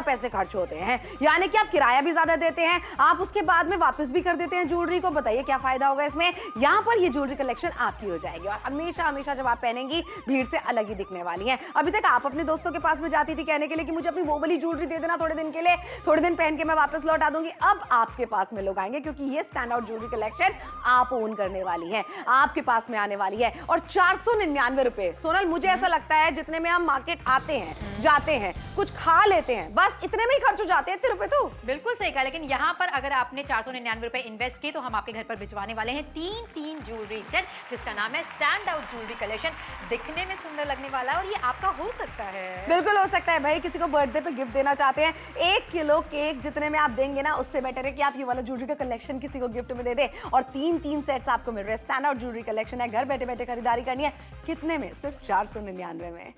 पैसे खर्च होते हैं, यानी कि आप किराया भी ज्यादा देते हैं, आप उसके बाद में वापस भी कर देते हैं ज्वेलरी को। बताइए क्या फायदा होगा इसमें। यहाँ पर ये ज्वेलरी कलेक्शन आपकी हो जाएगी, और हमेशा हमेशा जब आप पहनेंगी भीड़ से अलग ही दिखने वाली है। अभी तक आप अपने दोस्तों के पास में जाती थी कहने के लिए कि मुझे अपनी वो वाली ज्वेलरी दे देना थोड़े दिन के लिए, थोड़े दिन पहन के मैं वापस लौटा दूंगी। अब आपके पास में लोग आएंगे, क्योंकि ये स्टैंड आउट ज्वेलरी कलेक्शन आप ओन करने वाली है, आपके पास में आने वाली है। और 499 रुपए, सोनल मुझे ऐसा लगता है जितने में हम मार्केट आते हैं, जाते हैं, कुछ खा लेते हैं, बस इतने में ही खर्च हो जाते हैं। इतने रुपए तो बिल्कुल सही कहा। लेकिन यहाँ पर अगर आपने 499 रुपए इन्वेस्ट किए तो हम आपके घर पर भिजवाने वाले हैं 3 ज्वेलरी सेट, जिसका नाम है स्टैंड आउट ज्वेलरी कलेक्शन। दिखने में सुंदर लगने वाला है और ये आपका हो सकता है। बिल्कुल हो सकता है भाई। किसी को बर्थडे पे गिफ्ट देना चाहते हैं, 1 किलो केक जितने में आप देंगे ना, उससे बेटर है कि आप ये वाला ज्वेलरी का कलेक्शन किसी को गिफ्ट में दे दे। और 3 सेट्स आपको मिल रहे हैं। स्टैंड आउट ज्वेलरी कलेक्शन है, घर बैठे बैठे खरीदारी करनी है। कितने में? सिर्फ 499 में।